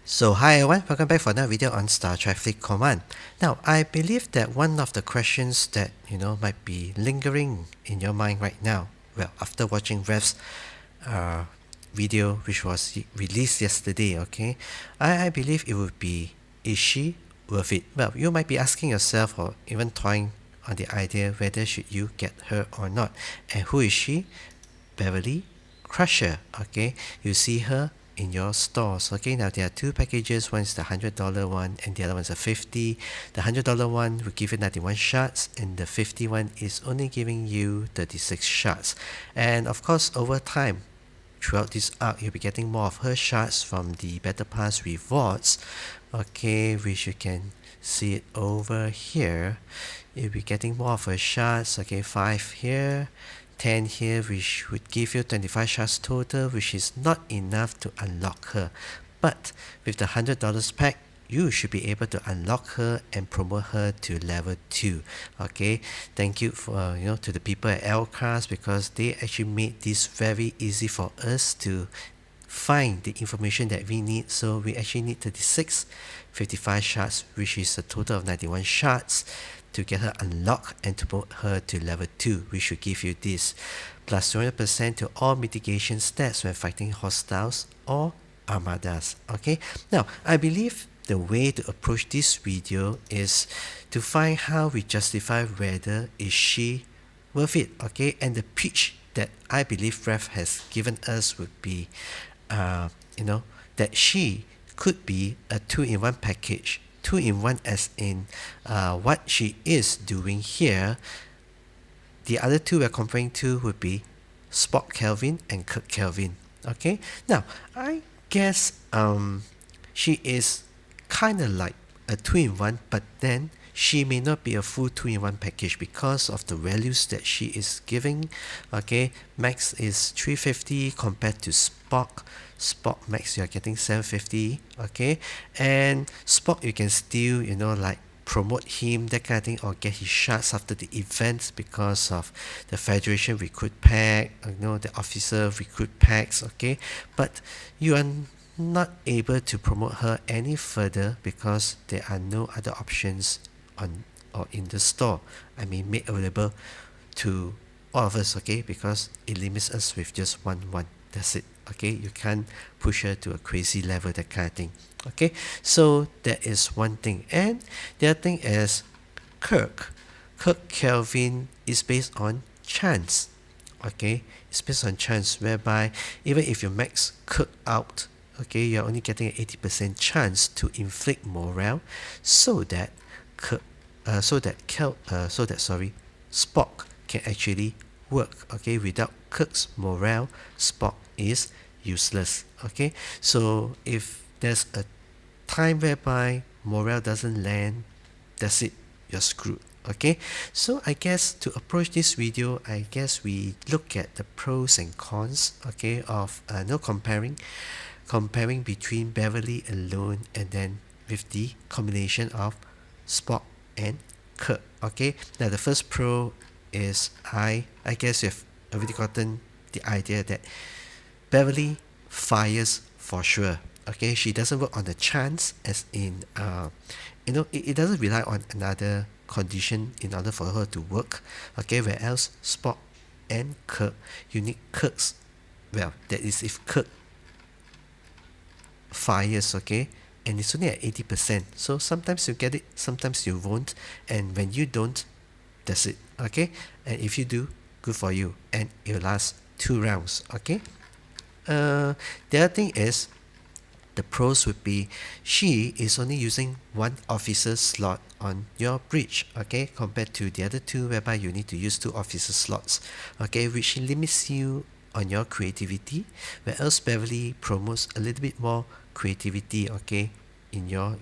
So hi everyone, welcome back for another video on Star Trek Fleet Command. Now I believe that one of the questions that might be lingering in your mind right now, well after watching Rev's uh, video which was released yesterday, okay, I believe it would be, is she worth it? Well, you might be asking yourself or even toying on the idea whether should you get her or not. And who is she? Beverly Crusher. Okay, you see her in your stores. Okay, now there are two packages. One is the $100 one, and the other one is a 50. The $100 one will give you 91 shots, and the 50 one is only giving you 36 shots. And of course, over time, throughout this arc, you'll be getting more of her shots from the Battle Pass rewards. Okay, which you can see it over here. You'll be getting more of her shots. Okay, 5 here, 10 here, which would give you 25 shots total, which is not enough to unlock her. But with the $100 pack, you should be able to unlock her and promote her to level 2. Okay, thank you for to the people at L-Cars, because they actually made this very easy for us to find the information that we need. So we actually need 36 55 shots, which is a total of 91 shots to get her unlocked and to promote her to level 2. We should give you this plus 200% to all mitigation stats when fighting hostiles or armadas. Okay, now I believe the way to approach this video is to find how we justify whether is she worth it. Okay, and the pitch that I believe Rev has given us would be that she could be a 2-in-1 package. 2-in-1 as in what she is doing here. The other two we're comparing to would be Spock Kelvin and Kirk Kelvin. Okay, now I guess she is kind of like a 2-in-1, but then she may not be a full 2-in-1 package because of the values that she is giving. Okay, max is 350 compared to Spock. Spock max you are getting 750. Okay, and Spock you can still like promote him, that kind of thing, or get his shots after the events because of the Federation recruit pack, the officer recruit packs. Okay, but you are not able to promote her any further because there are no other options on or in the store. I mean, made available to all of us. Okay, because it limits us with just one. That's it. Okay, you can't push her to a crazy level, that kind of thing. Okay, so that is one thing. And the other thing is Kirk Kelvin is based on chance. Okay, it's based on chance, whereby even if you max Kirk out, okay, you're only getting an 80% chance to inflict morale, so that Spock can actually work. Okay, without Kirk's morale, Spock is useless. Okay, so if there's a time whereby morale doesn't land, that's it, you're screwed. Okay, so I guess to approach this video, I guess we look at the pros and cons, okay, of comparing between Beverly alone and then with the combination of Spock and Kirk. Okay, now the first pro is I guess you've already gotten the idea that Beverly fires for sure. Okay, she doesn't work on the chance, as in it doesn't rely on another condition in order for her to work. Okay, whereas Spock and Kirk, you need Kirk's, well, that is if Kirk fires, okay, and it's only at 80%, so sometimes you get it, sometimes you won't, and when you don't, that's it. Okay, and if you do, good for you, and it'll last 2 rounds. Okay, the other thing is the pros would be she is only using 1 officer slot on your bridge, okay, compared to the other 2 whereby you need to use 2 officer slots, okay, which limits you on your creativity, whereas Beverly promotes a little bit more creativity, okay, in your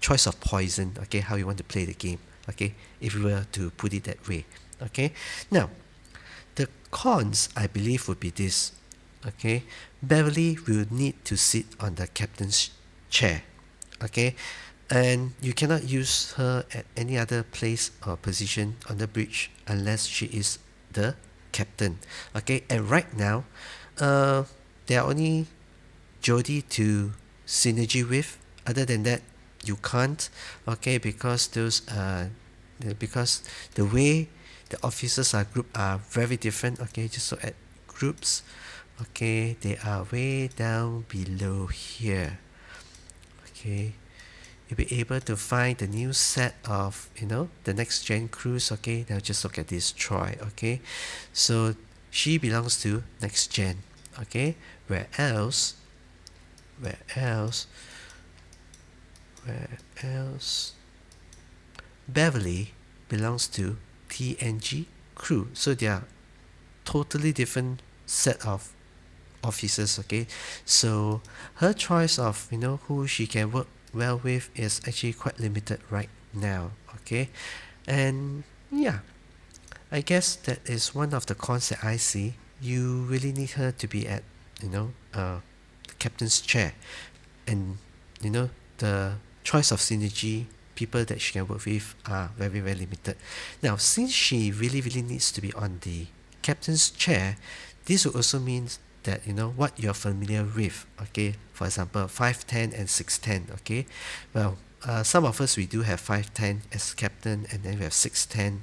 choice of poison, okay, how you want to play the game, okay, if we were to put it that way. Okay, now the cons I believe would be this. Okay, Beverly will need to sit on the captain's chair. Okay, and you cannot use her at any other place or position on the bridge unless she is the captain. Okay, and right now there are only Jodie to synergy with. Other than that, you can't, okay, because because the way the officers are grouped are very different. Okay, just look at groups. Okay, they are way down below here. Okay, you'll be able to find the new set of, the next gen crews. Okay, now just look at this Troy. Okay, so she belongs to next gen. Okay, where else where else Beverly belongs to TNG crew. So they are totally different set of officers. Okay, so her choice of, who she can work well with is actually quite limited right now. Okay, and yeah, I guess that is one of the cons that I see. You really need her to be at, the captain's chair, and the choice of synergy people that she can work with are very, very limited. Now, since she really, really needs to be on the captain's chair, this will also mean that, what you're familiar with. Okay, for example, 510 and 610. Okay, well, some of us, we do have 510 as captain, and then we have 610,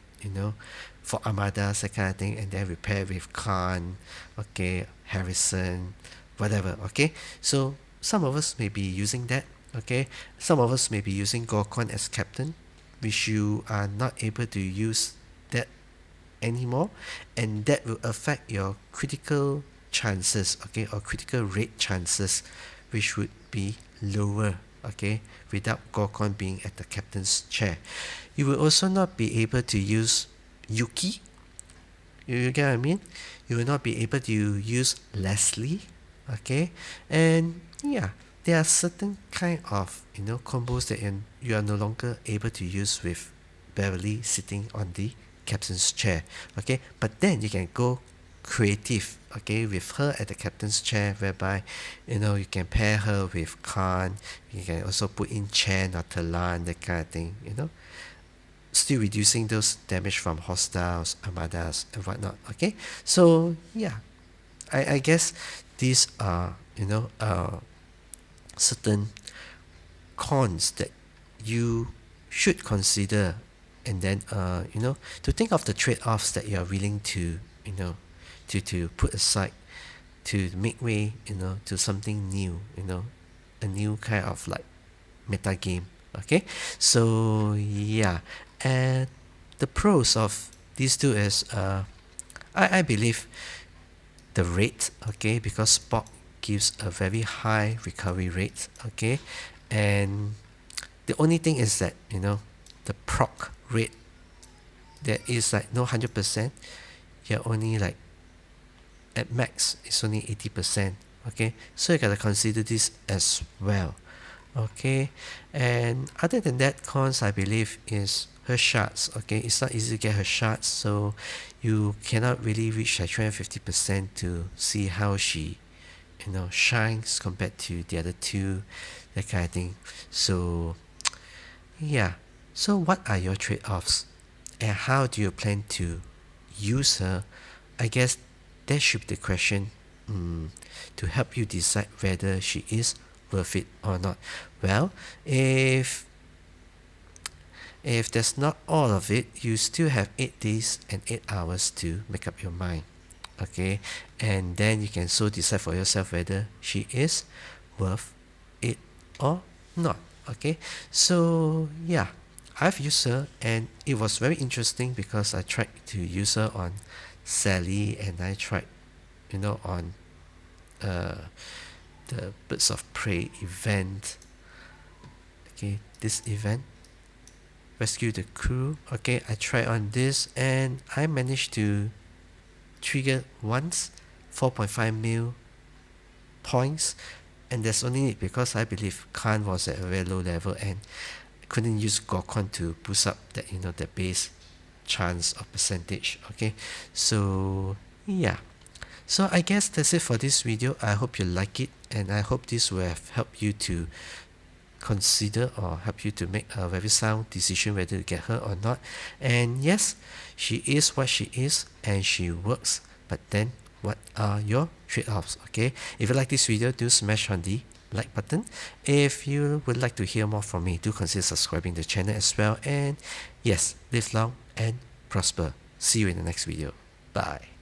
for armadas, that kind of thing, and then we pair with Khan, okay, Harrison, whatever. Okay, so some of us may be using that. Okay, some of us may be using Gorkon as captain, which you are not able to use that anymore, and that will affect your critical chances, okay, or critical rate chances, which would be lower, okay, without Gorkon being at the captain's chair. You will also not be able to use Yuki. You get what I mean? You will not be able to use Leslie, okay, and yeah, there are certain kind of, combos that you are no longer able to use with Beverly sitting on the captain's chair. Okay, but then you can go creative, okay, with her at the captain's chair, whereby, you can pair her with Khan. You can also put in Chen or Talan, that kind of thing, still reducing those damage from hostiles, armadas, and whatnot. Okay, so yeah, I guess these are, certain cons that you should consider, and then to think of the trade-offs that you are willing to, to put aside to make way, to something new, a new kind of like meta game. Okay, so yeah, and the pros of these two is, I believe the rate, okay, because Spock gives a very high recovery rate. Okay, and the only thing is that, the proc rate, there is like no 100%. You're only like at max, it's only 80%. Okay, so you gotta consider this as well. Okay, and other than that, cons, I believe, is her shards. Okay, it's not easy to get her shards, so you cannot really reach like 250% to see how she, shines compared to the other two, that kind of thing. So yeah, so what are your trade-offs, and how do you plan to use her? I guess that should be the question, to help you decide whether she is worth it or not. Well, if that's not all of it, you still have 8 days and 8 hours to make up your mind. Okay, and then you can so decide for yourself whether she is worth it or not. Okay, so yeah, I've used her, and it was very interesting because I tried to use her on Sally, and I tried, on the Birds of Prey event. Okay, this event, rescue the crew. Okay, I tried on this, and I managed to trigger once 4.5 mil points, and that's only it because I believe Khan was at a very low level, and I couldn't use Gorkon to boost up that, the base chance or percentage. Okay, so yeah, so I guess that's it for this video. I hope you like it, and I hope this will have helped you to consider, or help you to make a very sound decision whether to get her or not. And yes, she is what she is, and she works, but then what are your trade-offs? Okay, if you like this video, do smash on the like button. If you would like to hear more from me, do consider subscribing to the channel as well. And yes, live long and prosper. See you in the next video. Bye.